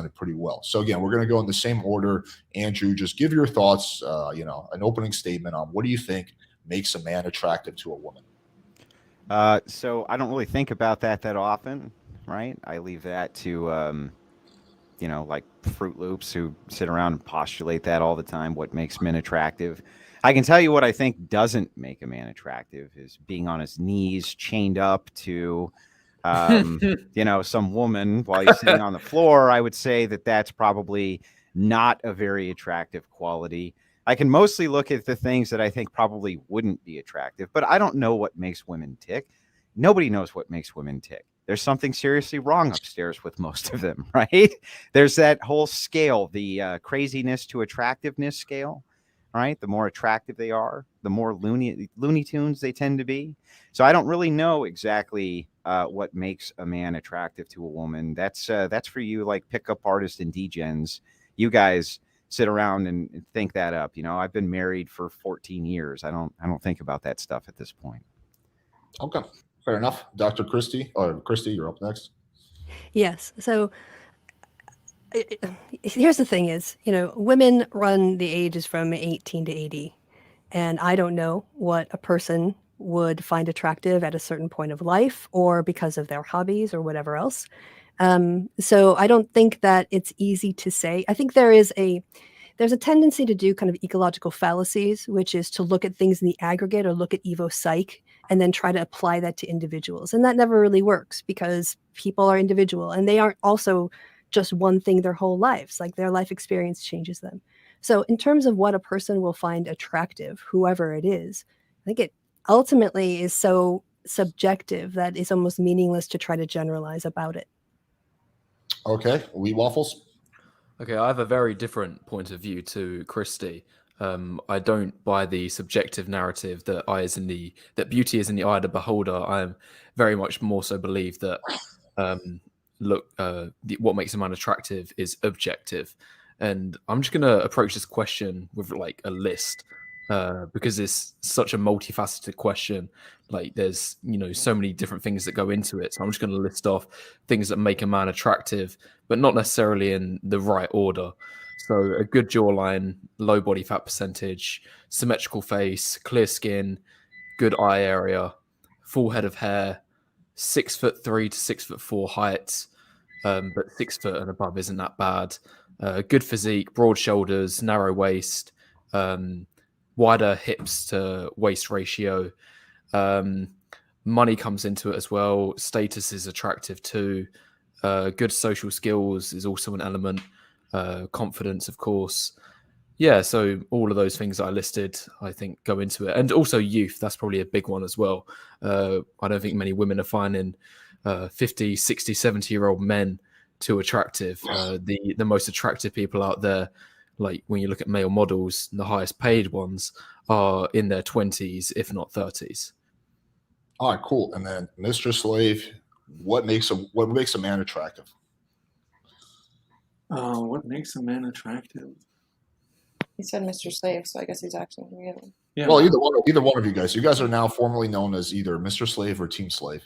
it pretty well. So again, we're going to go in the same order. Andrew, just give your thoughts, an opening statement on what do you think makes a man attractive to a woman? So I don't really think about that often, right? I leave that to like Fruit Loops who sit around and postulate that all the time. What makes men attractive? I can tell you what I think doesn't make a man attractive is being on his knees, chained up to, some woman while he's sitting on the floor. I would say that that's probably not a very attractive quality. I can mostly look at the things that I think probably wouldn't be attractive, but I don't know what makes women tick. Nobody knows what makes women tick. There's something seriously wrong upstairs with most of them, right? There's that whole scale, the craziness to attractiveness scale, right? The more attractive they are, the more Looney Tunes they tend to be. So I don't really know exactly what makes a man attractive to a woman. That's for you, like pickup artists and degens. You guys sit around and think that up. I've been married for 14 years. I don't think about that stuff at this point. Okay, fair enough. Dr. Christie, or Christy, you're up next. Yes. So here's the thing is, women run the ages from 18 to 80. And I don't know what a person would find attractive at a certain point of life or because of their hobbies or whatever else. So I don't think that it's easy to say. I think there's a tendency to do kind of ecological fallacies, which is to look at things in the aggregate or look at Evo Psych and then try to apply that to individuals. And that never really works because people are individual and they aren't also just one thing their whole lives. Like their life experience changes them. So in terms of what a person will find attractive, whoever it is, I think it ultimately is so subjective that it's almost meaningless to try to generalize about it. Okay, Wheat Waffles. Okay, I have a very different point of view to Christie. I don't buy the subjective narrative that that beauty is in the eye of the beholder. I am very much more so believe that what makes a man attractive is objective. And I'm just gonna approach this question with like a list because it's such a multifaceted question. Like there's so many different things that go into it. So I'm just gonna list off things that make a man attractive, but not necessarily in the right order. So a good jawline, low body fat percentage, symmetrical face, clear skin, good eye area, full head of hair, 6'3" to 6'4" height, but 6 foot and above isn't that bad. Good physique, broad shoulders, narrow waist, wider hips to waist ratio. Money comes into it as well. Status is attractive too. Good social skills is also an element. Confidence, of course. Yeah, so all of those things that I listed, I think, go into it. And also youth, that's probably a big one as well. I don't think many women are finding 50, 60, 70-year-old men too attractive. The most attractive people out there, like when you look at male models, the highest paid ones are in their 20s, if not 30s. All right, cool. And then Mr. Slave, what makes a man attractive? What makes a man attractive? He said Mr. Slave, so I guess he's actually really. Yeah. Well, either one of you guys. You guys are now formally known as either Mr. Slave or Team Slave.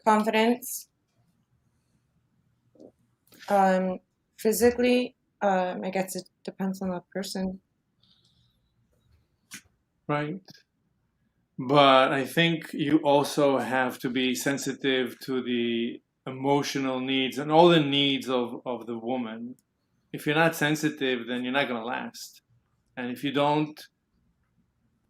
Confidence. Physically, I guess it depends on the person. Right. But I think you also have to be sensitive to the emotional needs and all the needs of the woman. If you're not sensitive, then you're not going to last. And if you don't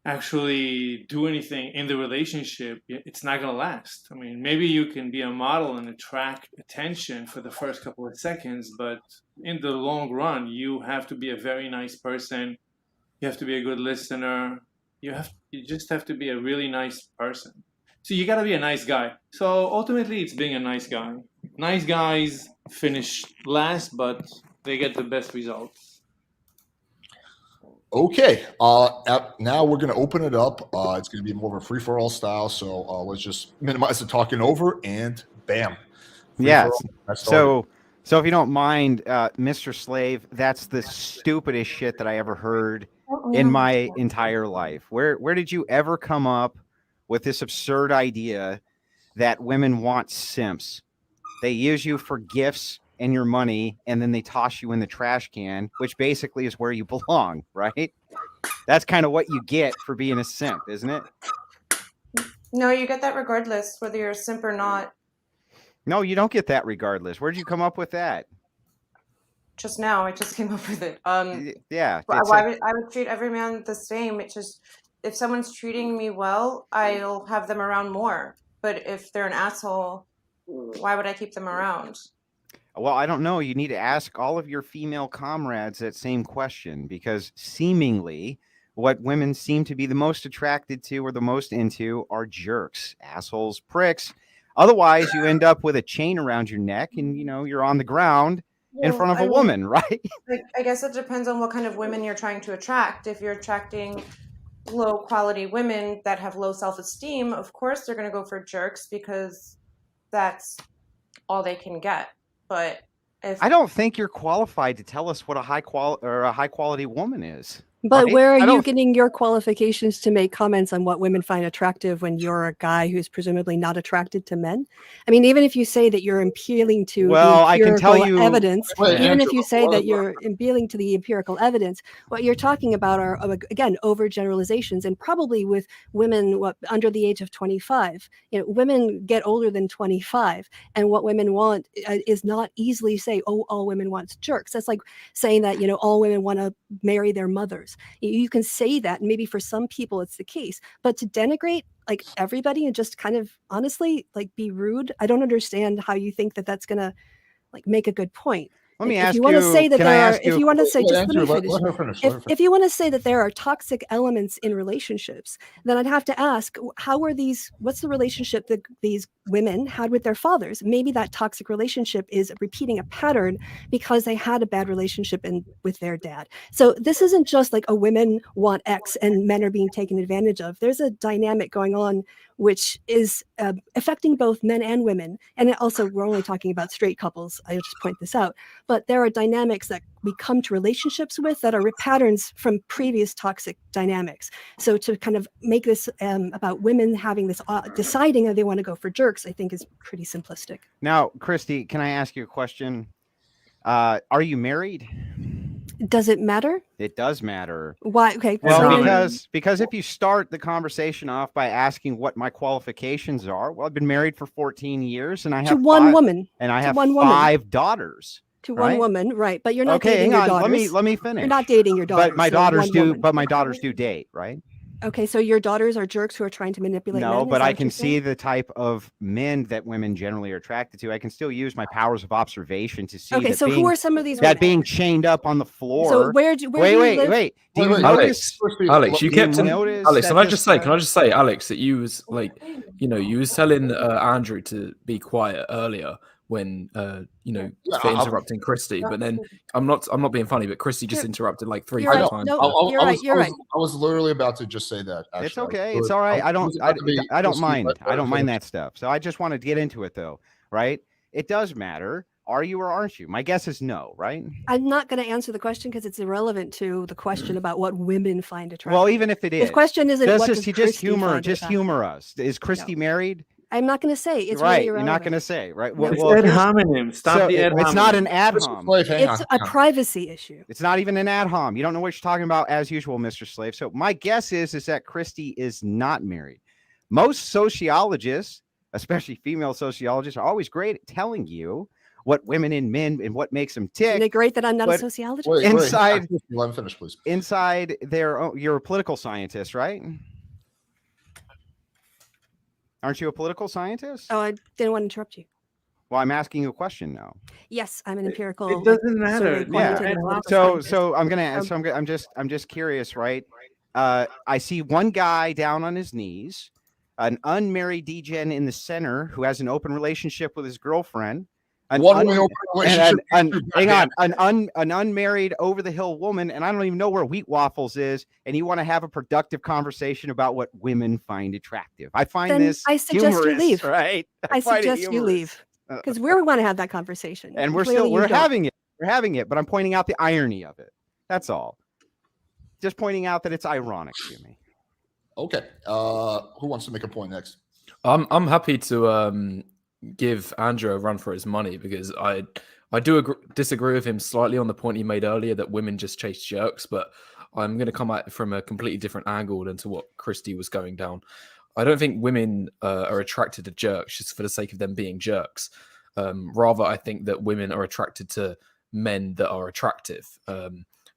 actually do anything in the relationship, it's not going to last. I mean, maybe you can be a model and attract attention for the first couple of seconds, but in the long run, you have to be a very nice person. You have to be a good listener. You just have to be a really nice person. So you got to be a nice guy. So ultimately, it's being a nice guy. Nice guys finish last, but they get the best results. Okay. Now we're going to open it up. It's going to be more of a free-for-all style. So let's just minimize the talking over and bam. Yeah. So if you don't mind, Mr. Slave, that's the stupidest shit that I ever heard in my entire life. Where did you ever come up with this absurd idea that women want simps. They use you for gifts and your money, and then they toss you in the trash can, which basically is where you belong, right? That's kind of what you get for being a simp, isn't it? No, you get that regardless, whether you're a simp or not. No, you don't get that regardless. Where'd you come up with that? Just now, I just came up with it. Yeah. I would treat every man the same. It's just, if someone's treating me well, I'll have them around more. But if they're an asshole, why would I keep them around? Well, I don't know. You need to ask all of your female comrades that same question, because seemingly what women seem to be the most attracted to or the most into are jerks, assholes, pricks. Otherwise, you end up with a chain around your neck and, you're on the ground in front of a woman, right? I guess it depends on what kind of women you're trying to attract. If you're attracting low quality women that have low self-esteem, of course they're going to go for jerks because that's all they can get. But I don't think you're qualified to tell us what a high quality woman is. But right? where are you getting your qualifications to make comments on what women find attractive when you're a guy who's presumably not attracted to men? I mean, even if you say that you're appealing to the I can tell you evidence, Wait, even Andrew, if you say that you're appealing to the empirical evidence, what you're talking about are, again, overgeneralizations, and probably with women under the age of 25. Women get older than 25, and what women want is not easily say, oh, all women want jerks. That's like saying that, all women want to marry their mothers. You can say that, and maybe for some people it's the case, but to denigrate like everybody and just kind of honestly like be rude, I don't understand how you think that that's gonna like make a good point. Let me if ask you want to say that can there I are, ask you if you want to say, just Andrew, let me finish. let her finish. If you want to say that there are toxic elements in relationships, then I'd have to ask, what's the relationship that these women had with their fathers? Maybe that toxic relationship is repeating a pattern because they had a bad relationship with their dad. So this isn't just like a women want X and men are being taken advantage of. There's a dynamic going on which is affecting both men and women. And also, we're only talking about straight couples. I'll just point this out. But there are dynamics that we come to relationships with that are patterns from previous toxic dynamics. So to kind of make this about women having this deciding that they want to go for jerks, I think is pretty simplistic. Now, Christy, can I ask you a question? Are you married? Does it matter? It does matter. Why? Okay. Well, because if you start the conversation off by asking what my qualifications are, well, I've been married for 14 years, and I have one woman, and I have 5 daughters. To one woman, right? But you're not dating your daughters. Let me finish. You're not dating your daughters. But my daughters do. But my daughters do date, right? Okay, so your daughters are jerks who are trying to manipulate men? No, but I can see the type of men that women generally are attracted to. I can still use my powers of observation to see. Okay, so who are some of these that being chained up on the floor? So wait. Do you Alex, you kept notice? Alex, can I just say, Alex, that you was like, you was telling Andrew to be quiet earlier when for interrupting Christy, but then I'm not being funny, but Christy just interrupted like 3 times. No, you're right. I was literally about to just say that. Actually. It's okay. It's all right. I don't mind. I don't mind that stuff. So I just wanted to get into it though, right? It does matter. Are you or aren't you? My guess is no, right? I'm not going to answer the question because it's irrelevant to the question about what women find attractive. Well, even if it is, the question isn't just humor us. Is Christy married? I'm not going to say. It's right. Really irrelevant. You're not going to say, right? Well, it's ad hominem. Stop the ad hominem. It's not an ad hom. It's a privacy issue. It's not even an ad hom. You don't know what you're talking about, as usual, Mr. Slave. So my guess is that Christy is not married. Most sociologists, especially female sociologists, are always great at telling you what women and men and what makes them tick. Isn't it great that I'm not a sociologist? Let me finish, please. Inside you're a political scientist, right? Aren't you a political scientist? Oh, I didn't want to interrupt you. Well, I'm asking you a question now. Yes, I'm an empirical. It doesn't matter. So I'm gonna ask. I'm just curious, right? I see one guy down on his knees, an unmarried degen in the center who has an open relationship with his girlfriend. An unmarried over the hill woman, and I don't even know where Wheat Waffles is, and you want to have a productive conversation about what women find attractive. I find this I suggest humorous, you leave. Right? I suggest you leave because we want to have that conversation, and we're having it. We're having it, but I'm pointing out the irony of it. That's all. Just pointing out that it's ironic to me. Okay. Who wants to make a point next? I'm happy to give Andrew a run for his money, because I do disagree with him slightly on the point he made earlier that women just chase jerks, but I'm going to come at it from a completely different angle than to what Christy was going down. I don't think women are attracted to jerks just for the sake of them being jerks. Rather, I think that women are attracted to men that are attractive.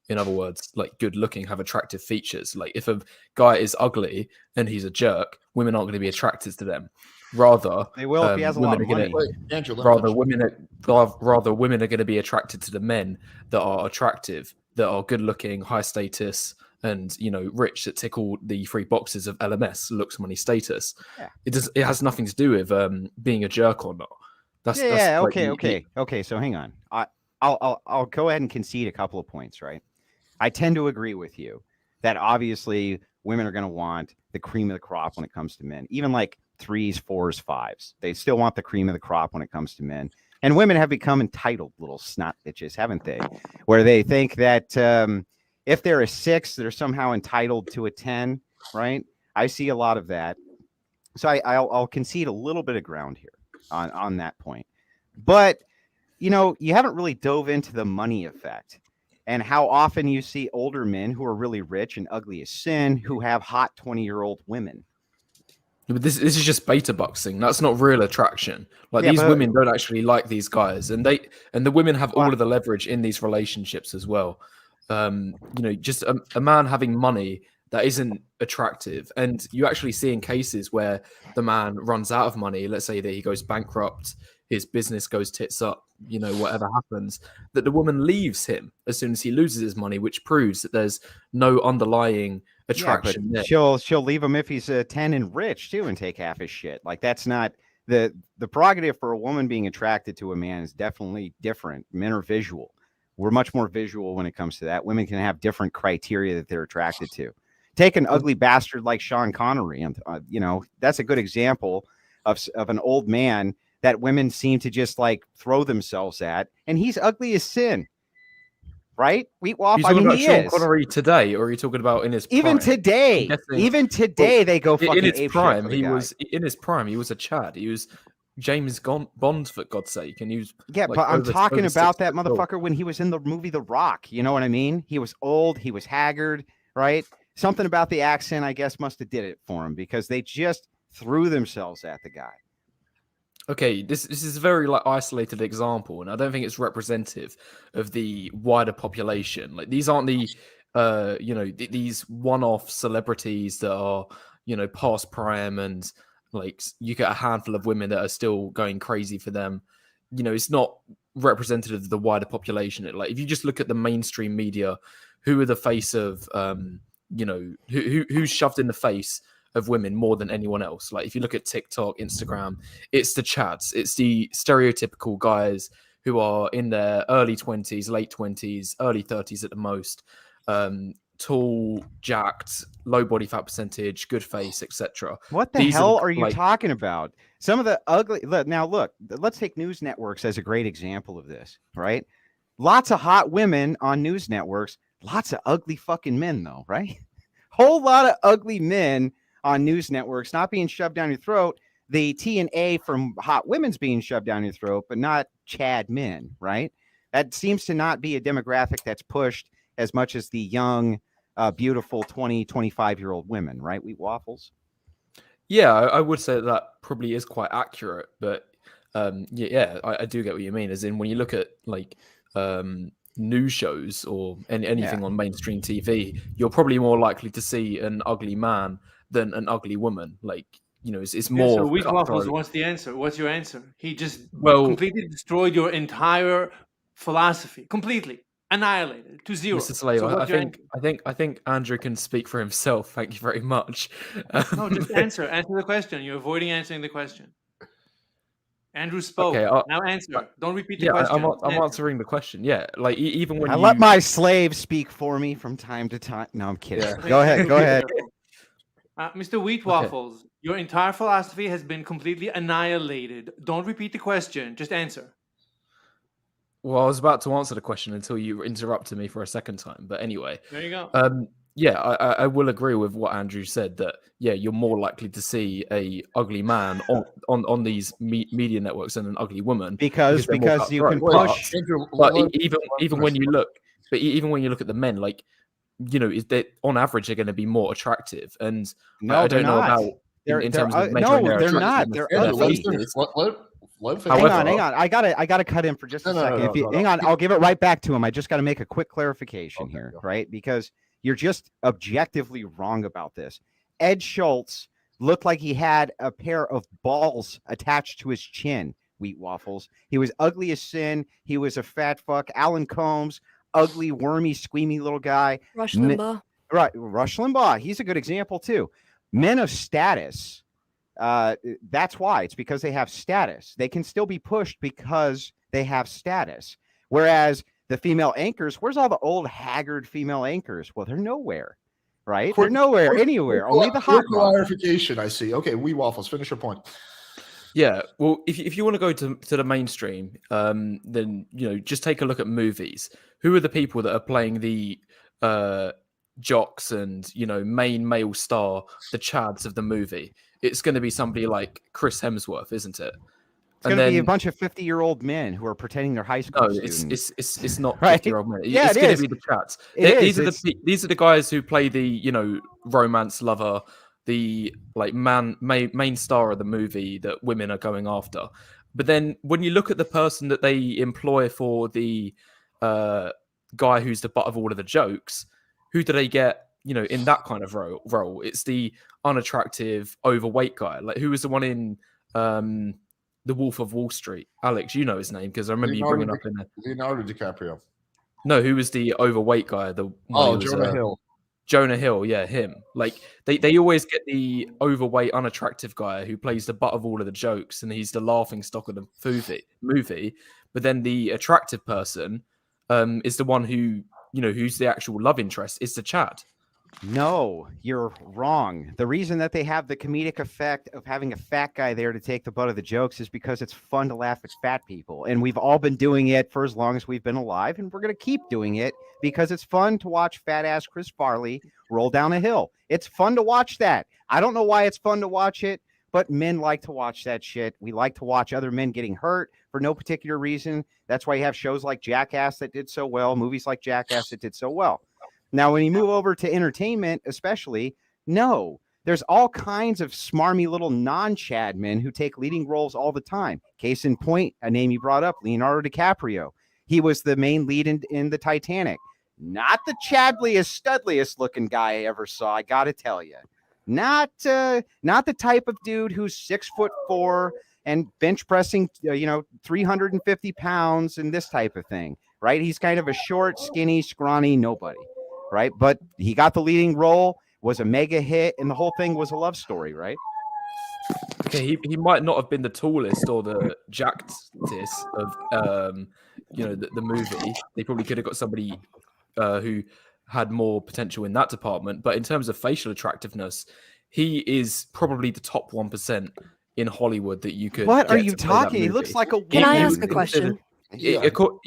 In other words, like good looking, have attractive features. Like if a guy is ugly and he's a jerk, women aren't going to be attracted to them. Rather, They will if he has a lot women of are going money. Wait, Andrew, to let me finish. rather women are going to be attracted to the men that are attractive, that are good looking, high status, and rich, that tick all the three boxes of LMS: looks, money, status. Yeah. It has nothing to do with being a jerk or not. That's like okay. So hang on. I'll go ahead and concede a couple of points, right? I tend to agree with you that obviously women are going to want the cream of the crop when it comes to men, even like 3s, 4s, 5s. They still want the cream of the crop when it comes to men. And women have become entitled little snot bitches, haven't they? Where they think that if they're a 6, they're somehow entitled to a 10, right? I see a lot of that. So I'll concede a little bit of ground here on that point. But, you haven't really dove into the money effect and how often you see older men who are really rich and ugly as sin who have hot 20-year-old women. But this is just beta boxing. That's not real attraction. Like Yeah, these but- women don't actually like these guys, and the women have all of the leverage in these relationships as well. Just a man having money that isn't attractive, and you actually see in cases where the man runs out of money. Let's say that he goes bankrupt, his business goes tits up, whatever happens, that the woman leaves him as soon as he loses his money, which proves that there's no underlying attraction there. She'll leave him if he's 10 and rich too, and take half his shit. Like that's not the prerogative for a woman being attracted to a man is definitely different. Men are visual. We're much more visual when it comes to that. Women can have different criteria that they're attracted to. Take an ugly bastard like Sean Connery, and that's a good example of an old man that women seem to just like throw themselves at, and he's ugly as sin. Right? Wheat Waffle. Are you talking about Sean Connery today, or are you talking about in his prime? Even today, they go fucking in his ape prime. shit for the guy. Was in his prime. He was a Chad. He was James Bond, for God's sake, and he was but I'm talking about that motherfucker when he was in the movie The Rock. You know what I mean? He was old. He was haggard. Right? Something about the accent, I guess, must have did it for him because they just threw themselves at the guy. Okay, this is a very isolated example, and I don't think it's representative of the wider population. Like these aren't the these one-off celebrities that are past prime, and like you get a handful of women that are still going crazy for them. It's not representative of the wider population. Like if you just look at the mainstream media, who are the face of who's shoved in the face of women more than anyone else? Like if you look at TikTok, Instagram, it's the chads, it's the stereotypical guys who are in their early 20s, late 20s, early 30s at the most, tall, jacked, low body fat percentage, good face, etc. What the hell are you talking about? Some of the ugly. Now look, let's take news networks as a great example of this, right? Lots of hot women on news networks, lots of ugly fucking men though, right? Whole lot of ugly men on news networks not being shoved down your throat. The T and A from hot women's being shoved down your throat, but not Chad men, right? That seems to not be a demographic that's pushed as much as the young, beautiful 20, 25-year-old women, right? Wheat Waffles. Yeah, I would say that probably is quite accurate, but I do get what you mean. As in when you look at like news shows or anything on mainstream TV, you're probably more likely to see an ugly man than an ugly woman. Like, it's more. So Wheat Waffles, what's the answer? What's your answer? He just completely destroyed your entire philosophy, completely annihilated to zero. Mr. Slave, so I think Andrew can speak for himself. Thank you very much. No, just answer the question. You're avoiding answering the question. Andrew spoke. Okay, now answer. Don't repeat the question. I'm answering the question. Yeah, like even when I let my slave speak for me from time to time. No, I'm kidding. Yeah. Go ahead. Mr. Wheat Waffles, your entire philosophy has been completely annihilated. Don't repeat the question. Just answer. Well, I was about to answer the question until you interrupted me for a second time. But anyway, there you go. Yeah, I will agree with what Andrew said, that yeah, you're more likely to see a ugly man on these media networks than an ugly woman because they're more you cutthroat. can Wait, push. Andrew, But let even finish. when you look, even when you look at the men, like, you know, is that on average they're going to be more attractive, and No, I they're don't know not. about in terms of No, measuring their they're not. attractiveness They're to their Andrew, let him ugly. finish. faces. Let him finish. Hang However, on, hang on. I gotta cut in for just a second. If you No. hang on, I'll give it right back to him. I just got to make a quick clarification Okay, here, go. right? Because you're just objectively wrong about this. Ed Schultz looked like he had a pair of balls attached to his chin. Wheat waffles. He was ugly as sin. He was a fat fuck. Alan Combs, ugly, wormy, squeamy little guy. Rush Limbaugh. Right, Rush Limbaugh. He's a good example too. Men of status. That's why. It's because they have status. They can still be pushed because they have status. Whereas the female anchors, where's all the old haggard female anchors? Well, they're nowhere, right? They're nowhere, anywhere. Only the hot rod. Clarification, I see. Okay, Wee Waffles, finish your point. yeah, well, if you want to go to the mainstream, then you know, just take a look at movies. Who are the people that are playing the jocks and, you know, main male star, the chads of the movie? It's going to be somebody like Chris Hemsworth, isn't it? It's going to be a bunch of 50-year-old men who are pretending they're high school students. It's not Right? 50-year-old men. Yeah, it's it going is. to be the chats. It These are the guys who play the, you know, romance lover, the like main star of the movie that women are going after. But then when you look at the person that they employ for the guy who's the butt of all of the jokes, who do they get? You know, in that kind of role, it's the unattractive, overweight guy. Like, who was the one in The Wolf of Wall Street? Alex, you know his name because I remember you bringing up in there. Leonardo DiCaprio. No, who was the overweight guy? Jonah Hill. Jonah Hill, yeah, him. Like, they always get the overweight, unattractive guy who plays the butt of all of the jokes, and he's the laughing stock of the movie. But then the attractive person is the one who, you know, who's the actual love interest. It's the Chad. No, you're wrong. The reason that they have the comedic effect of having a fat guy there to take the butt of the jokes is because it's fun to laugh at fat people. And we've all been doing it for as long as we've been alive. And we're going to keep doing it because it's fun to watch fat ass Chris Farley roll down a hill. It's fun to watch that. I don't know why it's fun to watch it, but men like to watch that shit. We like to watch other men getting hurt for no particular reason. That's why you have shows like Jackass that did so well, movies like Jackass that did so well. Now, when you move over to entertainment, especially, no, there's all kinds of smarmy little non-Chad men who take leading roles all the time. Case in point, a name you brought up, Leonardo DiCaprio. He was the main lead in the Titanic. Not the Chadliest, studliest looking guy I ever saw, I got to tell you. Not the type of dude who's 6'4" and bench pressing, 350 pounds and this type of thing, right? He's kind of a short, skinny, scrawny nobody. Right, but he got the leading role, was a mega hit, and the whole thing was a love story, right? Okay, he might not have been the tallest or the jackedest of the movie. They probably could have got somebody who had more potential in that department. But in terms of facial attractiveness, he is probably the top 1% in Hollywood that you could. What are you talking? He looks like a. Can I ask a question? You're Andrew. Can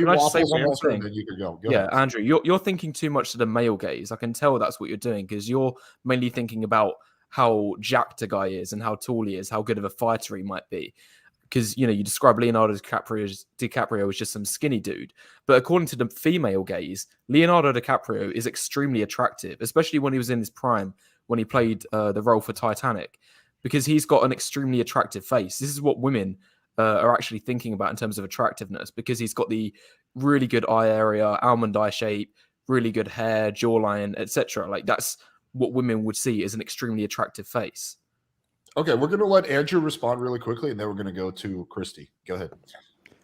I just say one more thing? Go Andrew, you're thinking too much to the male gaze. I can tell that's what you're doing because you're mainly thinking about how jacked a guy is and how tall he is, how good of a fighter he might be. Because you describe Leonardo DiCaprio as just some skinny dude, but according to the female gaze, Leonardo DiCaprio is extremely attractive, especially when he was in his prime when he played the role for Titanic, because he's got an extremely attractive face. This is what women are actually thinking about in terms of attractiveness, because he's got the really good eye area, almond eye shape, really good hair, jawline, etc. Like, that's what women would see as an extremely attractive face. Okay, we're going to let Andrew respond really quickly, and then we're going to go to Christy. Go ahead.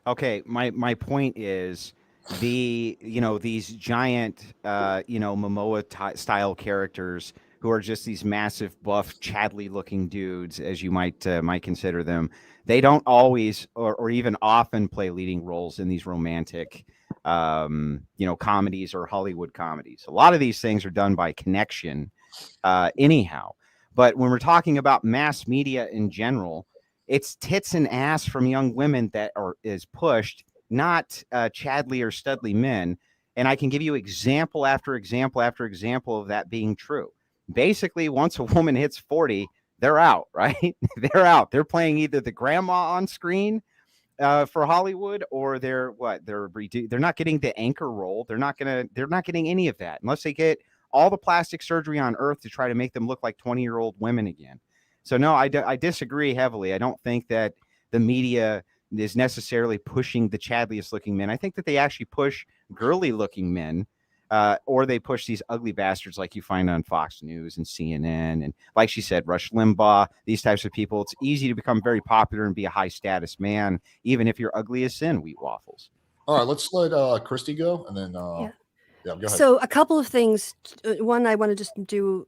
Okay, my point is these giant Momoa style characters who are just these massive, buff, Chadley looking dudes, as you might consider them. They don't always or even often play leading roles in these romantic, comedies or Hollywood comedies. A lot of these things are done by connection, anyhow. But when we're talking about mass media in general, it's tits and ass from young women that is pushed, not Chadley or Studley men. And I can give you example after example after example of that being true. Basically, once a woman hits 40, they're out, right? They're out. They're playing either the grandma on screen for Hollywood, or they're not getting the anchor role. They're not getting any of that unless they get all the plastic surgery on earth to try to make them look like 20-year-old women again. So no, I disagree heavily. I don't think that the media is necessarily pushing the chadliest looking men. I think that they actually push girly looking men, or they push these ugly bastards like you find on Fox News and CNN. And like she said, Rush Limbaugh, these types of people. It's easy to become very popular and be a high status man, even if you're ugly as sin, Wheat Waffles. All right, let's let Christy go, and then Yeah. go ahead. So a couple of things. One, I want to just do,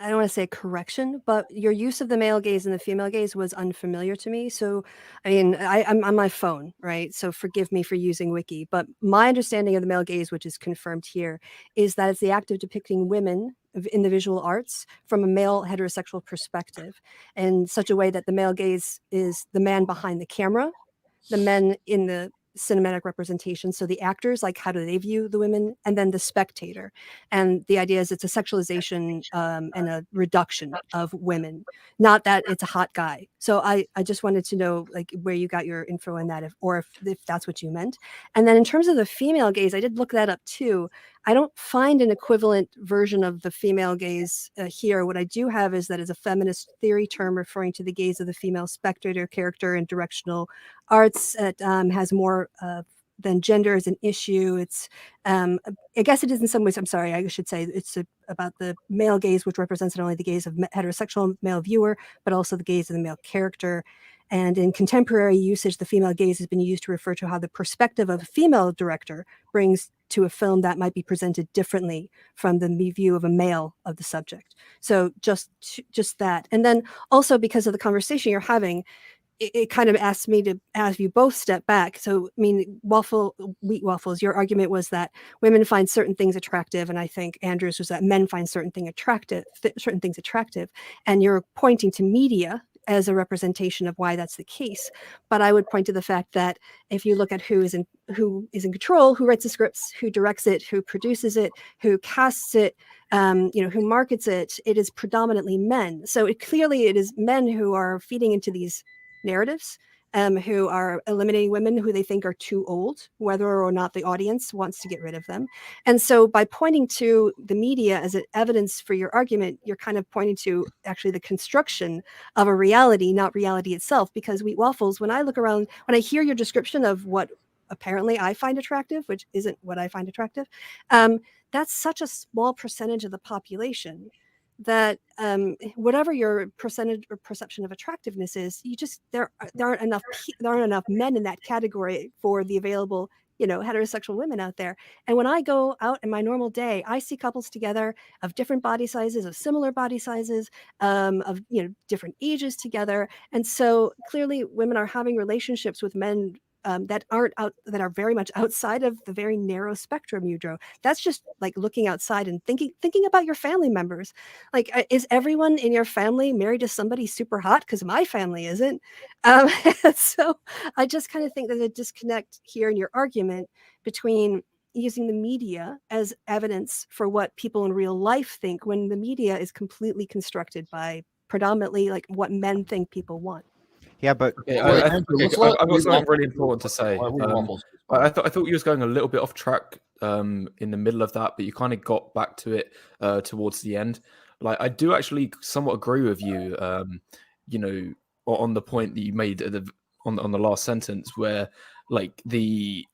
I don't want to say a correction, but your use of the male gaze and the female gaze was unfamiliar to me. So, I mean, I'm on my phone, right? So forgive me for using Wiki, but my understanding of the male gaze, which is confirmed here, is that it's the act of depicting women in the visual arts from a male heterosexual perspective in such a way that the male gaze is the man behind the camera, the men in the cinematic representation. So the actors, like, how do they view the women, and then the spectator. And the idea is it's a sexualization and a reduction of women, not that it's a hot guy. So I just wanted to know, like, where you got your info on that, if that's what you meant. And then in terms of the female gaze, I did look that up too. I don't find an equivalent version of the female gaze here. What I do have is that is a feminist theory term referring to the gaze of the female spectator character in directional arts. It has more than gender as an issue. It's, I guess it is in some ways, I'm sorry, I should say it's about the male gaze, which represents not only the gaze of heterosexual male viewer, but also the gaze of the male character. And in contemporary usage, the female gaze has been used to refer to how the perspective of a female director brings to a film that might be presented differently from the view of a male of the subject. So just that. And then also, because of the conversation you're having, it kind of asked me to have you both step back. So, I mean, Wheat Waffles, your argument was that women find certain things attractive, and I think Andrew's was that men find certain things attractive, and you're pointing to media as a representation of why that's the case. But I would point to the fact that if you look at who is in control, who writes the scripts, who directs it, who produces it, who casts it, who markets it, it is predominantly men. So clearly it is men who are feeding into these narratives, who are eliminating women who they think are too old, whether or not the audience wants to get rid of them. And so by pointing to the media as an evidence for your argument, you're kind of pointing to actually the construction of a reality, not reality itself. Because Wheat Waffles, when I look around, when I hear your description of what apparently I find attractive, which isn't what I find attractive, that's such a small percentage of the population that whatever your percentage or perception of attractiveness is, there aren't enough men in that category for the available heterosexual women out there. And when I go out in my normal day, I see couples together of different body sizes, of similar body sizes, of different ages together. And so clearly women are having relationships with men that are very much outside of the very narrow spectrum you drew. That's just like looking outside and thinking about your family members. Like, is everyone in your family married to somebody super hot? Because my family isn't. So I just kind of think there's a disconnect here in your argument between using the media as evidence for what people in real life think, when the media is completely constructed by predominantly like what men think people want. Yeah, but I've got something really important to say. I thought you was going a little bit off track in the middle of that, but you kind of got back to it towards the end. Like, I do actually somewhat agree with you, on the point that you made on the last sentence, where like the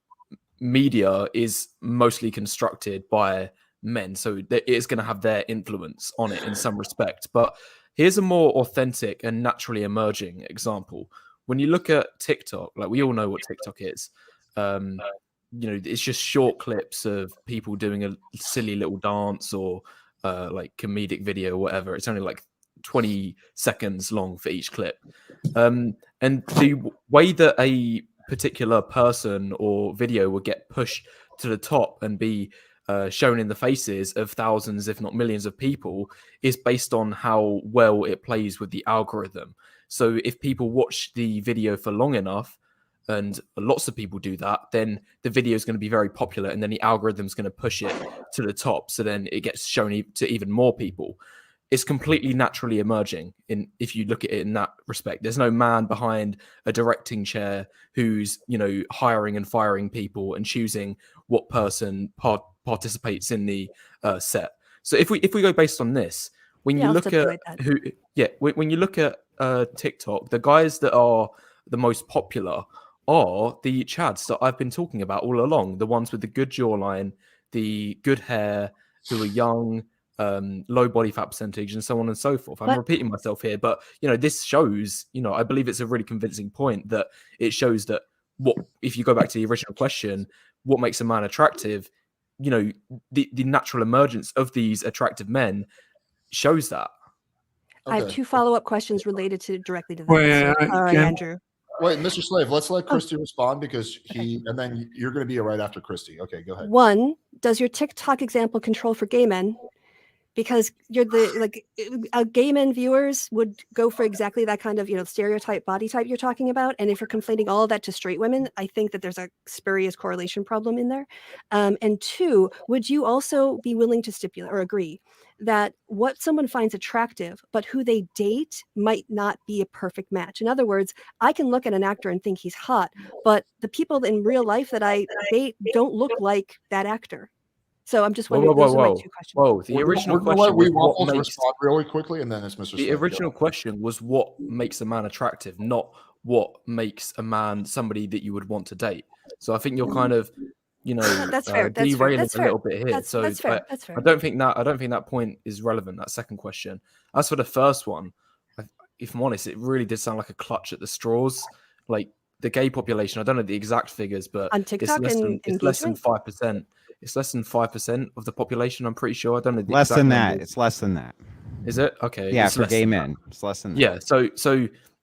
media is mostly constructed by men, so it is going to have their influence on it in some respect. But here's a more authentic and naturally emerging example. When you look at TikTok, like, we all know what TikTok is. It's just short clips of people doing a silly little dance or like comedic video or whatever. It's only like 20 seconds long for each clip. And the way that a particular person or video would get pushed to the top and be shown in the faces of thousands, if not millions of people, is based on how well it plays with the algorithm. So if people watch the video for long enough, and lots of people do that, then the video is going to be very popular, and then the algorithm's going to push it to the top. So then it gets shown to even more people. It's completely naturally emerging if you look at it in that respect. There's no man behind a directing chair who's, hiring and firing people and choosing what person participates in the set. So if we go based on this, when you look at when you look at TikTok, the guys that are the most popular are the chads that I've been talking about all along, the ones with the good jawline, the good hair, who are young, low body fat percentage, and so on and so forth. I'm repeating myself here, but this shows, I believe it's a really convincing point that it shows that if you go back to the original question, what makes a man attractive, the natural emergence of these attractive men shows that. I have 2 follow-up questions related directly to that. All right, Andrew. Wait, Mr. Slave, let's let Christy respond because and then you're going to be right after Christy. Okay, go ahead. 1, does your TikTok example control for gay men? Because you're gay men viewers would go for exactly that kind of, stereotype body type you're talking about. And if you're conflating all of that to straight women, I think that there's a spurious correlation problem in there. And 2, would you also be willing to stipulate or agree that what someone finds attractive, but who they date might not be a perfect match? In other words, I can look at an actor and think he's hot, but the people in real life that I date don't look like that actor. So I'm just wondering. Those are my 2 questions. Whoa! The original question was what makes respond really quickly, and then it's Mr. The original question was what makes a man attractive, not what makes a man somebody that you would want to date. So I think you're kind of, that's fair. derailing a little bit here. That's fair. That's fair. I don't think that point is relevant. That second question. As for the first one, if I'm honest, it really did sound like a clutch at the straws. Like the gay population, I don't know the exact figures, but on TikTok it's less than 5%. It's less than 5% of the population. I'm pretty sure. I don't know. Less than that. It's less than that. Is it? Okay. Yeah, for gay men, it's less than that. Yeah. So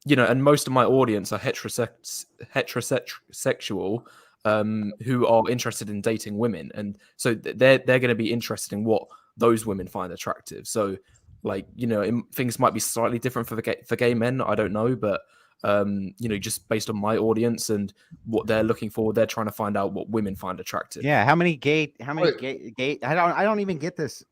and most of my audience are heterosexual, who are interested in dating women, and so they're going to be interested in what those women find attractive. So, things might be slightly different for gay men. I don't know, but just based on my audience and what they're looking for, they're trying to find out what women find attractive. Yeah. How many gay, I don't even get this.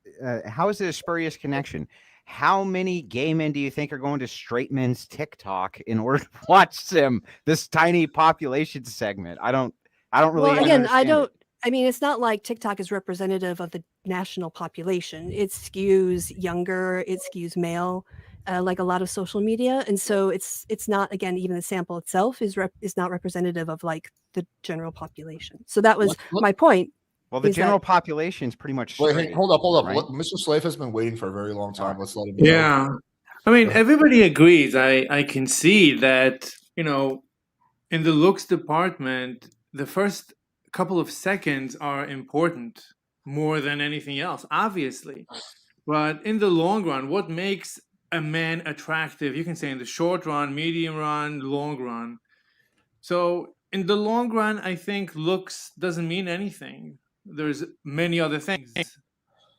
How is it a spurious connection? How many gay men do you think are going to straight men's TikTok in order to watch this tiny population segment? I don't really. Well, again, I mean, it's not like TikTok is representative of the national population. It skews younger, it skews male. Like a lot of social media, and so it's not, again, even the sample itself is not representative of like the general population. So that was my point. Well, the general population is pretty much. Wait, hold up. Right? Mr. Slave has been waiting for a very long time. Let's let him. Yeah, I mean, everybody agrees. I can see that in the looks department, the first couple of seconds are important more than anything else, obviously. But in the long run, what makes a man attractive, you can say in the short run, medium run, long run. So in the long run, I think looks doesn't mean anything. There's many other things,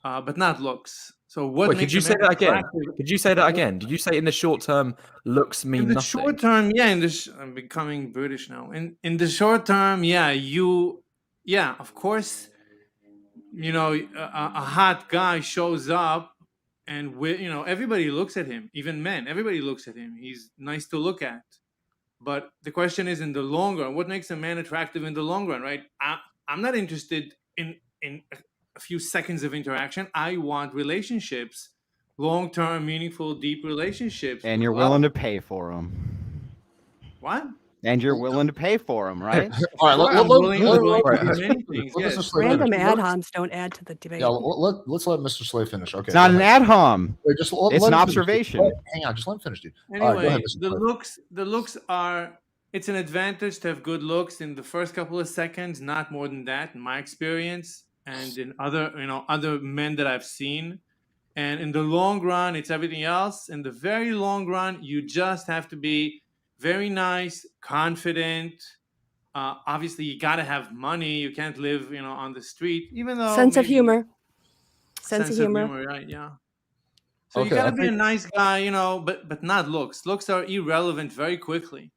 but not looks. So what? Wait, could you say that again? Could you say that again? Did you say in the short term, looks mean nothing? In the short term, yeah. I'm becoming British now. In the short term, yeah. Of course, a hot guy shows up. And everybody looks at him, even men. Everybody looks at him. He's nice to look at. But the question is, in the long run, what makes a man attractive in the long run, right? I'm not interested in a few seconds of interaction. I want relationships, long-term, meaningful, deep relationships. And you're willing to pay for them. What? And you're willing to pay for them, right? All right, random ad homs don't add to the debate. Yeah, let's let Mr. Slave finish. Okay, it's not an ad hom. It's an observation. Hang on, just let him finish, dude. Anyway, go ahead, the looks are. It's an advantage to have good looks in the first couple of seconds, not more than that, in my experience, and in other men that I've seen. And in the long run, it's everything else. In the very long run, you just have to be very nice, confident. Obviously, you got to have money. You can't live, on the street, even though sense of humor, right? Yeah. So you got to be a nice guy, but not looks. Looks are irrelevant very quickly.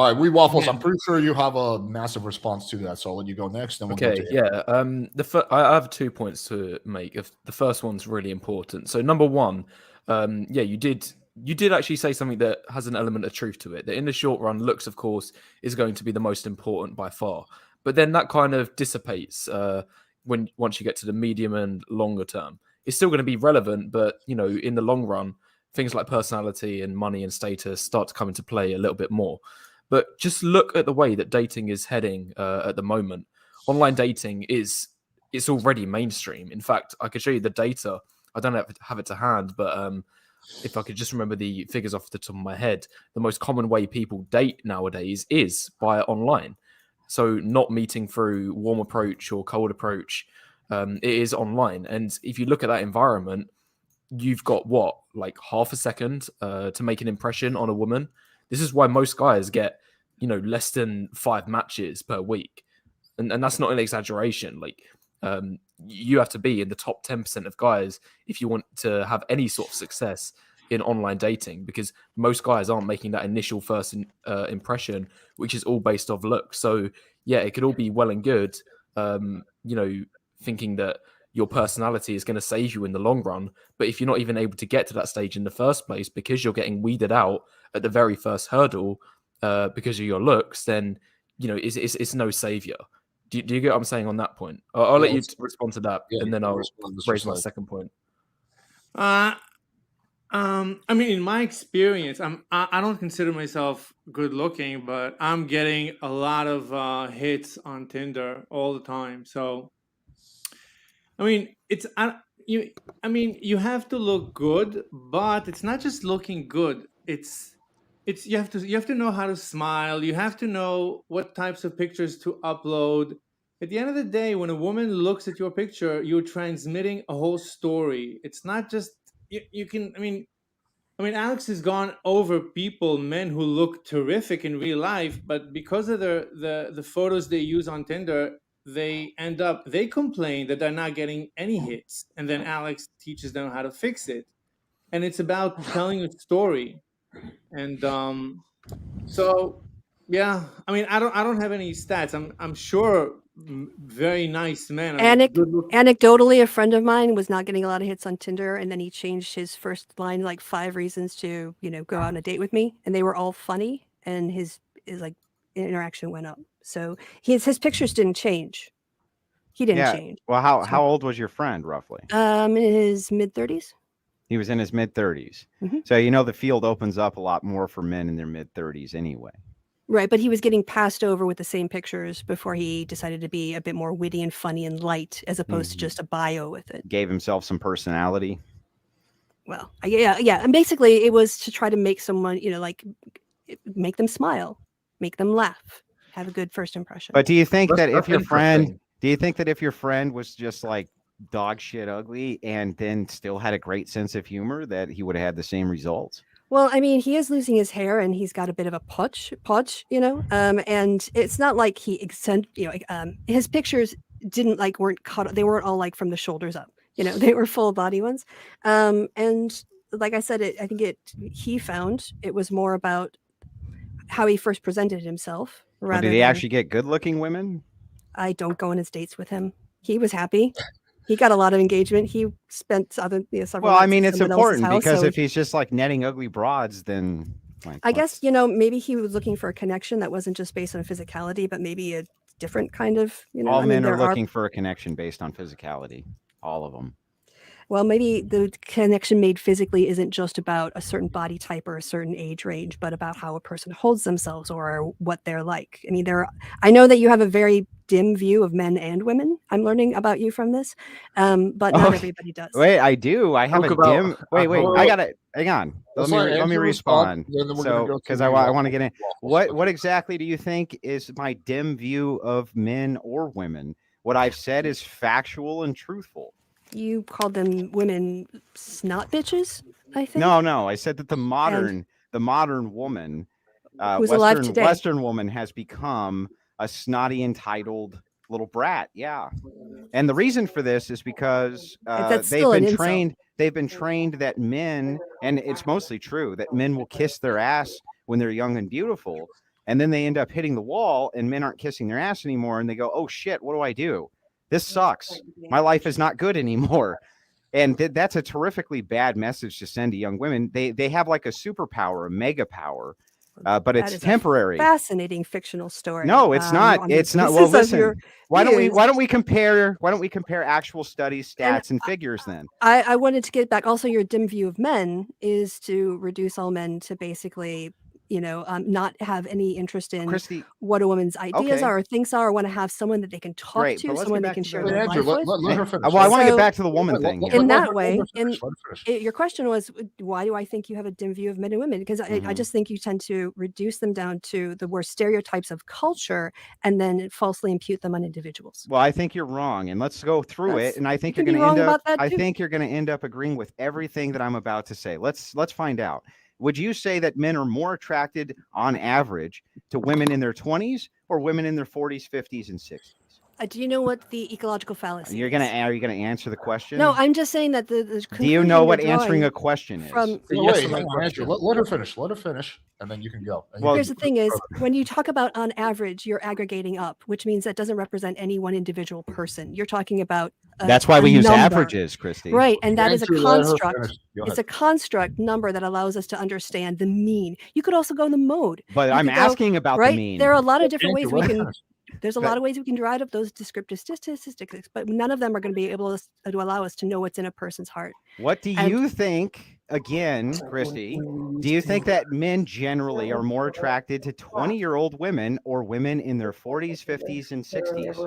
All right, we waffles. Yeah. I'm pretty sure you have a massive response to that, so I'll let you go next, then we'll go Okay, to yeah. I have 2 points to make. The first one's really important. So number one, yeah, you did actually say something that has an element of truth to it. That in the short run, looks, of course, is going to be the most important by far. But then that kind of dissipates once you get to the medium and longer term. It's still going to be relevant, but in the long run, things like personality and money and status start to come into play a little bit more. But just look at the way that dating is heading at the moment. Online dating it's already mainstream. In fact, I could show you the data. I don't have it to hand, but if I could just remember the figures off the top of my head, the most common way people date nowadays is via online. So not meeting through warm approach or cold approach. It is online. And if you look at that environment, you've got what, like half a second to make an impression on a woman. This is why most guys get, less than 5 matches per week. And that's not an exaggeration. Like, you have to be in the top 10% of guys if you want to have any sort of success in online dating, because most guys aren't making that initial first impression, which is all based off look. So yeah, it could all be well and good, thinking that your personality is going to save you in the long run. But if you're not even able to get to that stage in the first place because you're getting weeded out at the very first hurdle because of your looks, then it's no savior. Do you get what I'm saying on that point? I'll let you respond to that, and then I'll raise my second point. I mean, in my experience, I don't consider myself good looking, but I'm getting a lot of hits on Tinder all the time. So, I mean, you have to look good, but it's not just looking good. It's you have to know how to smile. You have to know what types of pictures to upload. At the end of the day, when a woman looks at your picture, you're transmitting a whole story. It's not just you can. I mean, Alex has gone over men who look terrific in real life, but because of the photos they use on Tinder, they complain that they're not getting any hits, and then Alex teaches them how to fix it. And it's about telling a story. And so yeah, I mean, I don't have any stats. I'm sure very nice men. I mean, Anecdotally, a friend of mine was not getting a lot of hits on Tinder, and then he changed his first line, like 5 reasons to go out on a date with me, and they were all funny, and his like interaction went up. So his pictures didn't change. He didn't change. Well, how old was your friend roughly? In his mid-30s. He was in his mid-30s. Mm-hmm. So the field opens up a lot more for men in their mid-30s anyway. Right, but he was getting passed over with the same pictures before he decided to be a bit more witty and funny and light, as opposed to just a bio with it. Gave himself some personality. Well, yeah, and basically it was to try to make someone, like make them smile, make them laugh, have a good first impression. But do you think that if your friend was just like dog shit ugly and then still had a great sense of humor, that he would have had the same results? Well, I mean, he is losing his hair and he's got a bit of a pudge, and it's not like his pictures weren't cut. They weren't all like from the shoulders up, they were full body ones. And like I said, he found it was more about how he first presented himself. Rather did he actually get good looking women? I don't go on his dates with him. He was happy. He got a lot of engagement. He spent several. Well, I mean, it's important because if he's just like netting ugly broads, then I guess maybe he was looking for a connection that wasn't just based on physicality, but maybe a different kind of. All men are looking for a connection based on physicality. All of them. Well, maybe the connection made physically isn't just about a certain body type or a certain age range, but about how a person holds themselves or what they're like. I mean, I know that you have a very dim view of men and women. I'm learning about you from this, but not everybody does. Wait, I do. I have dim. Wait. I gotta hang on. Let me respond. So, because I want to get in. What exactly do you think is my dim view of men or women? What I've said is factual and truthful. You called them women snot bitches, I think. No. I said that the modern woman, who's alive today, Western woman has become a snotty, entitled little brat. Yeah, and the reason for this is because they've been trained that men, and it's mostly true, that men will kiss their ass when they're young and beautiful. and then they end up hitting the wall, and men aren't kissing their ass anymore, and they go, oh shit, what do I do? This sucks. My life is not good anymore. And that's a terrifically bad message to send to young women. They have like a superpower, a mega power, but That it's is a temporary. fascinating fictional story. No, it's not. on the It's not. basis Well, of listen. your Why views. don't we compare actual studies, stats, and figures then? I wanted to get back. Also, your dim view of men is to reduce all men to basically, not have any interest in Christy, what a woman's ideas okay. are or thinks are, or want to have someone that they can talk Great, but to, let's someone get they back can to share the- their Andrew, life with. let her finish. Well, I want to So- get back to the woman thing. Let- here. In let that her way, finish, let her finish. Your question was, why do I think you have a dim view of men and women? Because I Mhm. just think you tend to reduce them down to the worst stereotypes of culture and then falsely impute them on individuals. Well, I think you're wrong, and let's go through That's- it. And I think you you're can be going to end wrong up. about that I too. think you're going to end up agreeing with everything that I'm about to say. Let's find out. Would you say that men are more attracted, on average, to women in their 20s or women in their 40s, 50s, and 60s? Do you know what the ecological fallacy Are you is? going to answer the question? No, I'm just saying that the Do you conclusion know you're what answering drawing a question is? from A No, yes wait, or no hang on, Andrew. question. Let her finish. Let her finish, and then you can go. And you Well, Here's can- the thing is, when you talk about on average, you're aggregating up, which means that doesn't represent any one individual person. You're talking about That's why a we use number. averages, Christy. Right, and that is a Andrew, let her construct. finish. Go It's ahead. a construct number that allows us to understand the mean. You could also go in the mode. But You I'm could go- asking about the right? mean. There are a lot of different Andrew, ways we let her can. finish. There's a But- lot of ways we can derive up those descriptive statistics, but none of them are going to be able to allow us to know what's in a person's heart. What do And- you think, again, Christy? Do you think that men generally are more attracted to 20-year-old women or women in their 40s, 50s, and 60s?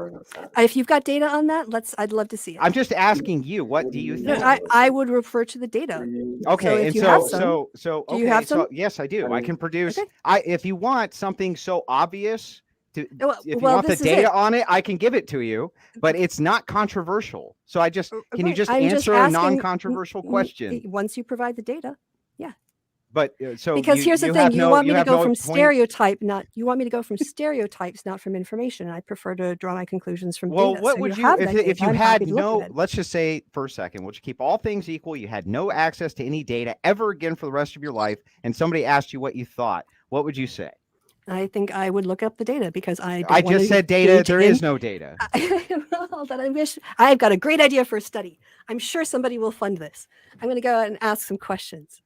If you've got data on that, I'd love to see it. I'm just asking you. What do you No, think? I would refer to the data. Okay, if and you so have some- so do you okay, have so some? yes, I do. I can produce. Okay. If you want something so obvious, if you well, want the this is data it. on it, I can give it to you. But it's not controversial. So can you Right, just I'm just answer a asking- non-controversial question? Once you provide the data. But so Because you, here's the you thing, have you no- want me to have go no from point- stereotype, you want me to go from stereotypes, not from information. And I prefer to draw my conclusions from Well, data. what So would have if that if data. you I'm had happy to look no? at it. Let's just say for a second, we'll just keep all things equal. You had no access to any data ever again for the rest of your life, and somebody asked you what you thought. What would you say? I think I would look up the data because I don't I want just to said data. engage There in- is no data. Well, then I wish I've got a great idea for a study. I'm sure somebody will fund this. I'm going to go out and ask some questions.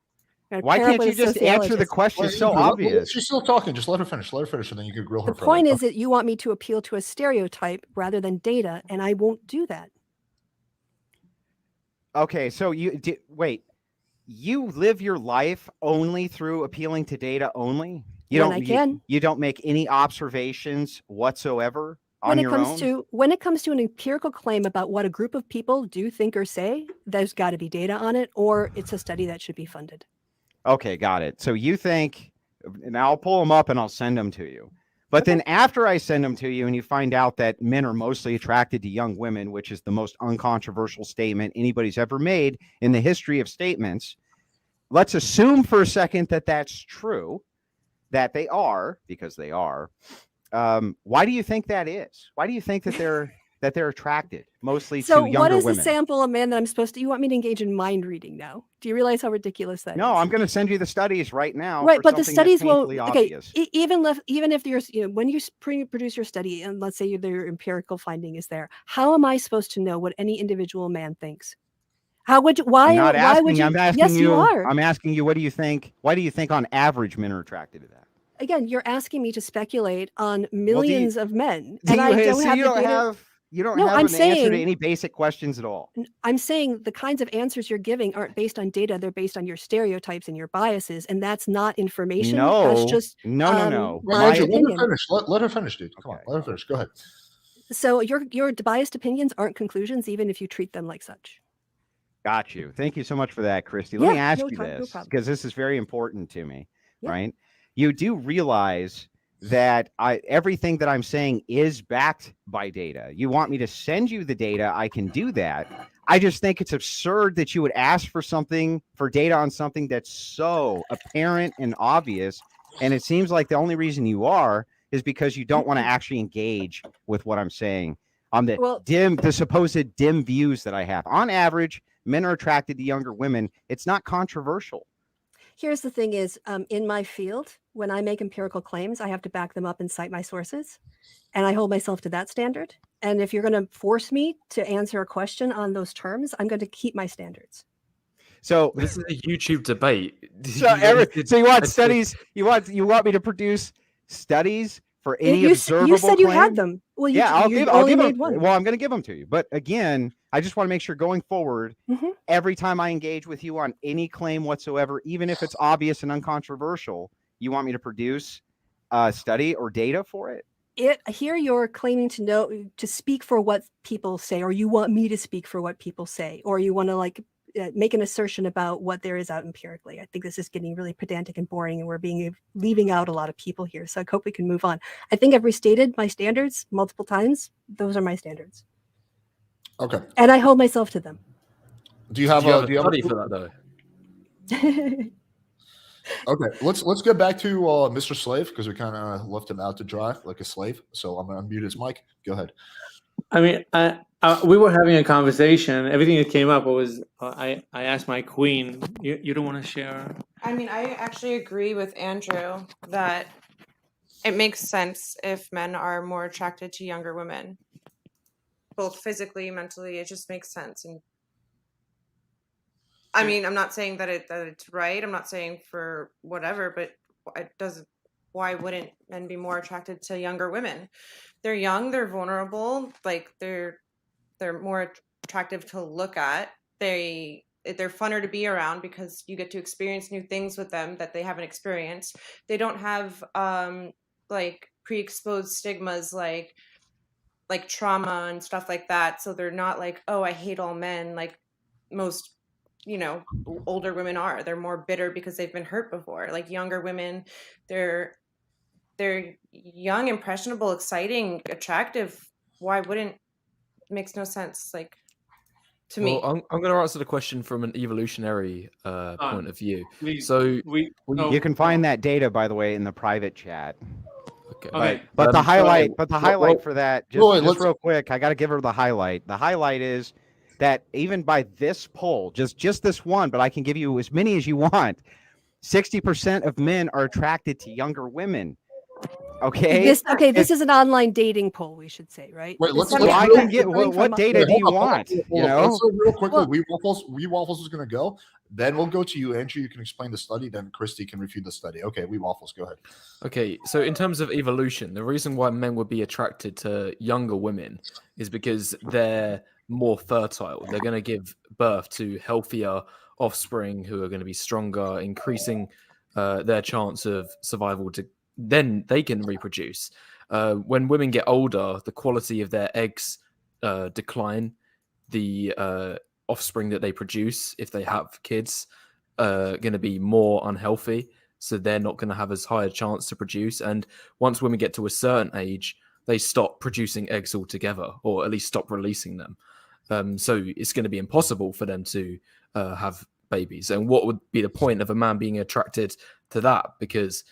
I'm gonna Why pair up can't with you a just answer the sociologist. question? Well, It's so Andrew, obvious. she's still talking. Just let her finish. Let her finish, and then you can grill her. The for point that. is that you want me to appeal to a stereotype rather than data, and I won't do that. Okay, so wait. You live your life only through appealing to data only. You When don't. I can. You don't make any observations whatsoever on When it your comes own. to an empirical claim about what a group of people do, think, or say, there's got to be data on it, or it's a study that should be funded. Okay, got it. So you think, and I'll pull them up and I'll send them to you. But then after I send them to you and you find out that men are mostly attracted to young women, which is the most uncontroversial statement anybody's ever made in the history of statements, let's assume for a second that that's true, that they are, because they are. Why do you think that is? Why do you think that they're attracted mostly So to younger what is women? the sample of man that I'm supposed to? You want me to engage in mind reading now? Do you realize how ridiculous that is? No, I'm going to send you the studies right now. Right, for but the something studies that's won't. painfully Okay, obvious. even if there's, when you produce your study, and let's say your empirical finding is there, how am I supposed to know what any individual man thinks? How would you? Why? I'm not why asking would you. you? I'm asking Yes, you. you are. I'm asking you. What do you think? Why do you think on average men are attracted to that? Again, you're asking me to speculate on millions of men, and You I don't so have you the don't data. have you don't No, have I'm an answer to saying- any basic questions at all. I'm saying the kinds of answers you're giving aren't based on data; they're based on your stereotypes and your biases, and that's not information. That's No, just no. Well, my Andrew, let her opinion. finish. Let her finish, dude. Come on, Okay. let her finish. Go ahead. So your biased opinions aren't conclusions, even if you treat them like such. Got you. Thank you so much for that, Christy. Let me Yeah, ask no you problem, no this problem. because this is very important to me. Yeah. Right? You do realize that everything that I'm saying is backed by data. You want me to send you the data? I can do that. I just think it's absurd that you would ask for data on something that's so apparent and obvious. And it seems like the only reason you are is because you don't want to actually engage with what I'm saying on the supposed dim views that I have. On average, men are attracted to younger women. It's not controversial. Here's the thing is, in my field, when I make empirical claims, I have to back them up and cite my sources. And I hold myself to that standard. And if you're going to force me to answer a question on those terms, I'm going to keep my standards. So This is a YouTube debate. so you want studies? You want me to produce studies for any observable You said you claim? had them. Well, I'll you give only them. made one. Well, I'm going to give them to you. But again, I just want to make sure going forward, every time I engage with you on any claim whatsoever, even if it's obvious and uncontroversial, you want me to produce study or data for it? Here you're claiming to speak for what people say, or you want me to speak for what people say, or you want to make an assertion about what there is out empirically. I think this is getting really pedantic and boring, and we're leaving out a lot of people here. So I hope we can move on. I think I've restated my standards multiple times. Those are my standards. Okay. And I hold myself to them. Do you have a study for that though? Okay, let's get back to Mr. Slave, because we kind of left him out to dry like a slave. So I'm gonna unmute his mic. Go ahead. I mean, we were having a conversation. Everything that came up was I asked my queen. You don't want to share? I mean, I actually agree with Andrew that it makes sense if men are more attracted to younger women, both physically, mentally. It just makes sense. And I mean, I'm not saying that it's right. I'm not saying for whatever, but it doesn't. Why wouldn't men be more attracted to younger women? They're young, they're vulnerable, like they're more attractive to look at. They're funner to be around because you get to experience new things with them that they haven't experienced. They don't have like pre-exposed stigmas like trauma and stuff like that. So they're not like, oh, I hate all men, like most older women are. They're more bitter because they've been hurt before. Like younger women, they're young, impressionable, exciting, attractive. Why wouldn't? It makes no sense, like, to me. I'm going to answer the question from an evolutionary point of view. Please, So you can find that data, by the way, in the private chat. Okay. But the highlight for that, just real quick, I got to give her the highlight. The highlight is that even by this poll, just this one, but I can give you as many as you want, 60% of men are attracted to younger women. Okay. This is an online dating poll, we should say, right? Wait, let's I can get what data do you want? Let's real quickly. Wee Waffles is going to go. Then we'll go to you, Andrew. You can explain the study. Then Christy can refute the study. Okay, Wee Waffles, go ahead. Okay, so in terms of evolution, the reason why men would be attracted to younger women is because they're more fertile. They're going to give birth to healthier offspring who are going to be stronger, increasing their chance of survival. Then they can reproduce. When women get older, the quality of their eggs decline. The offspring that they produce, if they have kids, are going to be more unhealthy. So they're not going to have as high a chance to produce. And once women get to a certain age, they stop producing eggs altogether, or at least stop releasing them. So it's going to be impossible for them to have babies. And what would be the point of a man being attracted to that? Because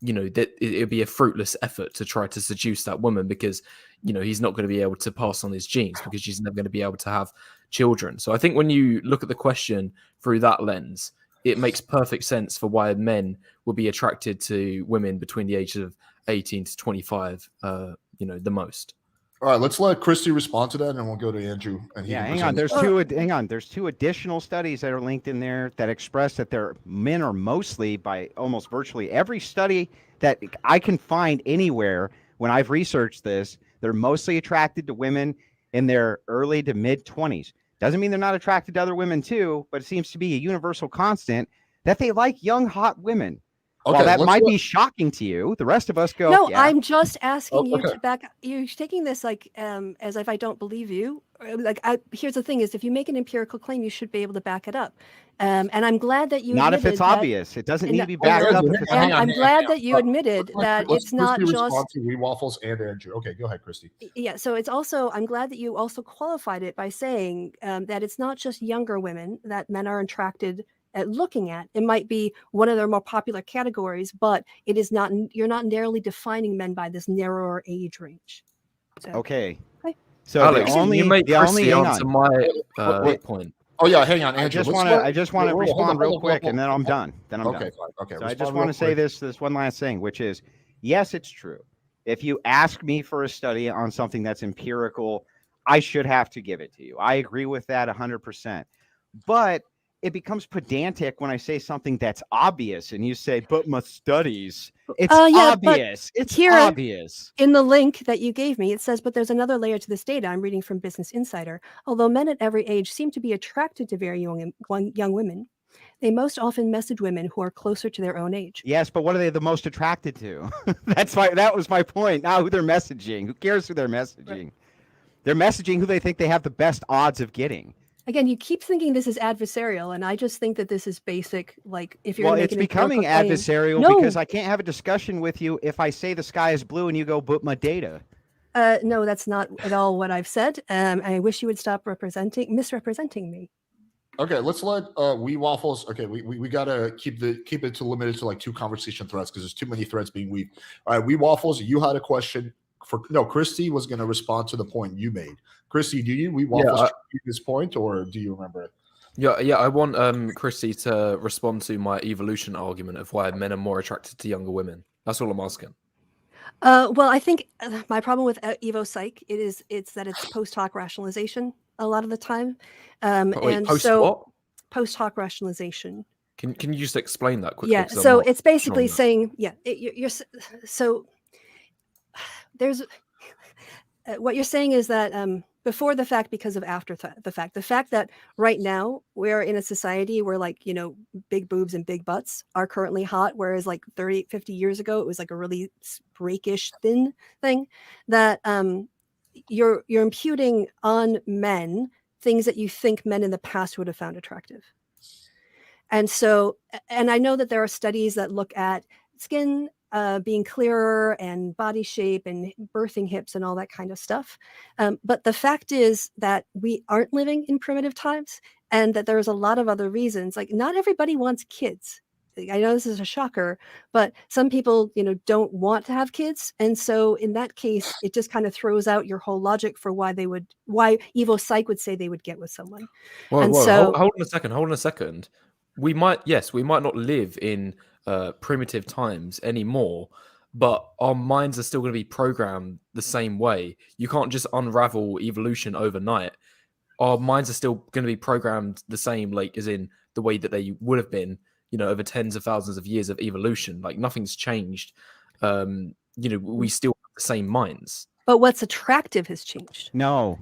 that it'd be a fruitless effort to try to seduce that woman, because he's not going to be able to pass on his genes, because she's never going to be able to have children. So I think when you look at the question through that lens, it makes perfect sense for why men will be attracted to women between the ages of 18 to 25 the most. All right, let's let Christy respond to that, and we'll go to Andrew. And hang on. There's two additional studies that are linked in there that express that men are mostly, by almost virtually every study that I can find anywhere when I've researched this, they're mostly attracted to women in their early to mid 20s. Doesn't mean they're not attracted to other women too, but it seems to be a universal constant that they like young, hot women. Okay, while that might be shocking to you, the rest of us go, no, yeah. I'm just asking you to back. You're taking this as if I don't believe you. Here's the thing: is if you make an empirical claim, you should be able to back it up. And I'm glad that you not if it's obvious. It doesn't need to be backed up. I'm glad that you admitted that it's not just to Wee Waffles and Andrew. Okay, go ahead, Christy. Yeah, so it's also, I'm glad that you also qualified it by saying that it's not just younger women that men are attracted at looking at. It might be one of their more popular categories, but it is not. You're not narrowly defining men by this narrower age range. So, okay. Okay. So Alex, you made Christy answer my point. Oh yeah, hang on, Andrew. I just let's want to. let- I just want to hold on, respond real hold on, quick, hold and then on, I'm hold on. done. Then I'm Okay, done. fine. Okay, So I respond just real want to say quick. this one last thing, which is, yes, it's true. If you ask me for a study on something that's empirical, I should have to give it to you. I agree with that 100%. But it becomes pedantic when I say something that's obvious, and you say, "But my studies." It's Yeah, but obvious. It's here- obvious. In the link that you gave me, it says, but there's another layer to this data. I'm reading from Business Insider. Although men at every age seem to be attracted to very young women, they most often message women who are closer to their own age. Yes, but what are they the most attracted to? That was my point. Not who they're messaging. Who cares who they're messaging? Right. They're messaging who they think they have the best odds of getting. Again, you keep thinking this is adversarial, and I just think that this is basic. Like, if you're Well, gonna make it's an becoming empirical claim- adversarial No! because I can't have a discussion with you if I say the sky is blue and you go, "But my data." No, that's not at all what I've said. I wish you would stop misrepresenting me. Okay, let's let We Waffles. Okay, we gotta keep it to limited to like 2 conversation threads because there's too many threads being weaved. All right, We Waffles, you had a question Christy was gonna respond to the point you made. Christy, do you We Waffles this point, or do you remember it? Yeah. I want Christy to respond to my evolution argument of why men are more attracted to younger women. That's all I'm asking. Well, I think my problem with Evo Psych it's that it's post hoc rationalization a lot of the time, Wait, and post so what? post hoc rationalization. Can you just explain that quickly? Yeah, 'Cause I'm so not it's basically sure on saying, so there's what you're saying is that before the fact because of after the fact that right now we're in a society where, like, big boobs and big butts are currently hot, whereas like 30, 50 years ago it was like a really rakish thin thing, that you're imputing on men things that you think men in the past would have found attractive. And so, and I know that there are studies that look at skin being clearer and body shape and birthing hips and all that kind of stuff. But the fact is that we aren't living in primitive times, and that there's a lot of other reasons. Like, not everybody wants kids. I know this is a shocker, but some people, don't want to have kids. And so in that case, it just kind of throws out your whole logic for why Evo Psych would say they would get with someone. Whoa, So, hold on a second. We might not live in primitive times anymore, but our minds are still going to be programmed the same way. You can't just unravel evolution overnight. Our minds are still going to be programmed the same, like, as in the way that they would have been, over tens of thousands of years of evolution. Like, nothing's changed. We still have the same minds. but what's attractive has changed. No.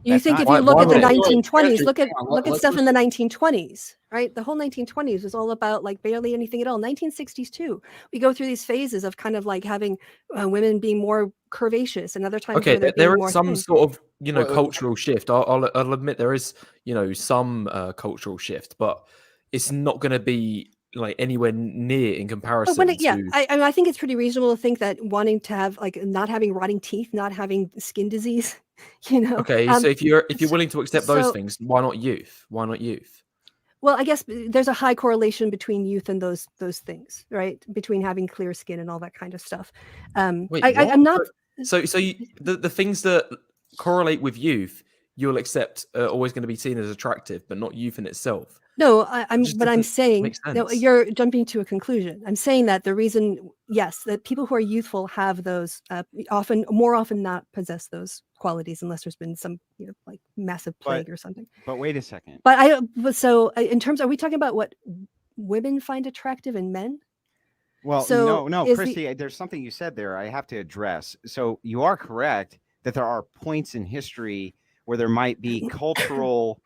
You think if Why- you look why at the would it? 1920s, Andrew, look at hang on, let stuff in the Christy- 1920s, right? The whole 1920s was all about like barely anything at all. 1960s too. We go through these phases of kind of like having women being more curvaceous, and other times Okay, where they're there being is more some thin. sort of Well, cultural shift. I'll admit there is some cultural shift, but it's not going to be like anywhere near in But comparison to. I think it's pretty reasonable to think that wanting to have, like, not having rotting teeth, not having skin disease, Okay, so if you're willing to accept those so- things, why not youth? Why not youth? Well, I guess there's a high correlation between youth and those things, right? Between having clear skin and all that kind of stuff. Wait, I'm not. So the things that correlate with youth, you'll accept are always going to be seen as attractive, but not youth in itself. No, It just but I'm doesn't saying, make no, sense. you're jumping to a conclusion. I'm saying that the reason, yes, that people who are youthful have those, more often not possess those qualities unless there's been some, like massive plague or something. But wait a second. But so in terms, are we talking about what women find attractive in men? Well, So no, is Christy, there's something you said there I have to address. So you are correct that there are points in history where there might be cultural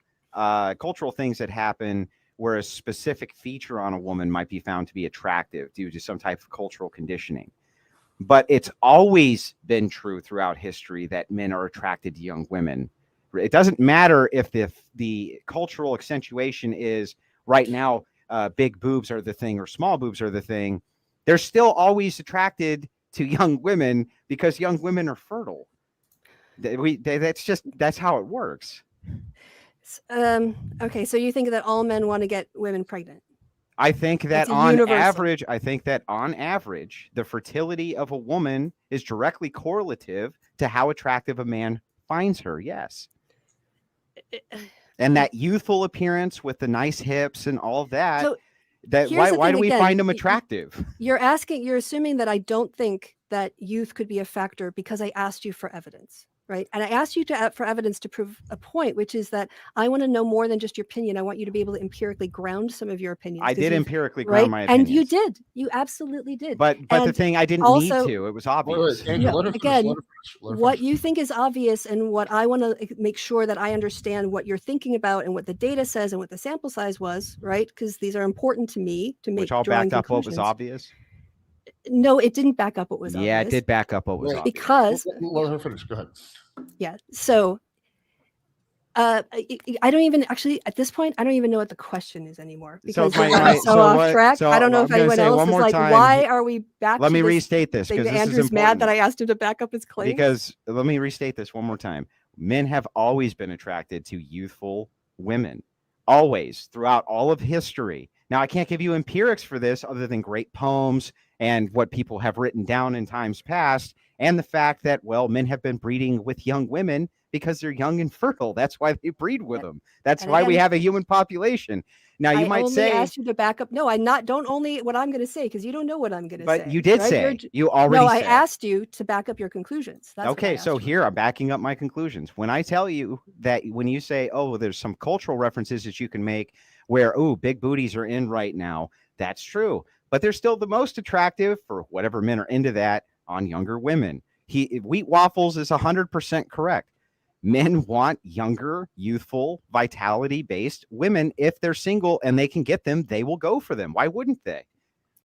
things that happen where a specific feature on a woman might be found to be attractive due to some type of cultural conditioning. But it's always been true throughout history that men are attracted to young women. It doesn't matter if the cultural accentuation is right now big boobs are the thing or small boobs are the thing. They're still always attracted to young women because young women are fertile. That's how it works. okay, so you think that all men want to get women pregnant? I think that It's a on universal. average, the fertility of a woman is directly correlative to how attractive a man finds her. Yes. And that youthful appearance with the nice hips and all of that, So that here's the why thing do we again, find them attractive? you're assuming that I don't think that youth could be a factor because I asked you for evidence, right? And I asked you for evidence to prove a point, which is that I want to know more than just your opinion. I want you to be able to empirically ground some of your opinions. I 'cause did you've- empirically right? ground my opinions. And you did. You absolutely did. But the And thing, I didn't also- need to. It was Wait, obvious. Andrew, No, let her finish, again, let her finish, let her what finish. you think is obvious and what I want to make sure that I understand what you're thinking about and what the data says and what the sample size was, right? Because these are important to me to make Which all drawing backed up what was conclusions. obvious. No, it didn't back up what was Yeah, obvious. it did back up what was Wait, obvious. Because Let her finish. Go ahead. yeah, so I don't even actually at this point I don't even know what the question is anymore because my- we've gotten so off what- track. so I don't know I'm if gonna anyone say else one is more like, time. why are we back? Let to me this restate this thing because that this is Andrew's mad important. that I asked him to back up his claims. Because let me restate this one more time. Men have always been attracted to youthful women, always throughout all of history. Now, I can't give you empirics for this other than great poems and what people have written down in times past, and the fact that, well, men have been breeding with young women because they're young and fertile. That's why they breed with them. That's And why we again, have a human population. Now, you I might only say, asked you to back up. No, don't only what I'm going to say because you don't know what I'm going to say. but you did right? say, you already No, said. I asked you to back up your conclusions. That's what I Okay, asked so you. here I'm backing up my conclusions. When I tell you that, when you say, oh, there's some cultural references that you can make where, oh, big booties are in right now, that's true. But they're still the most attractive for whatever men are into that on younger women. Wheat waffles is 100% correct. Men want younger, youthful, vitality-based women. If they're single and they can get them, they will go for them. Why wouldn't they?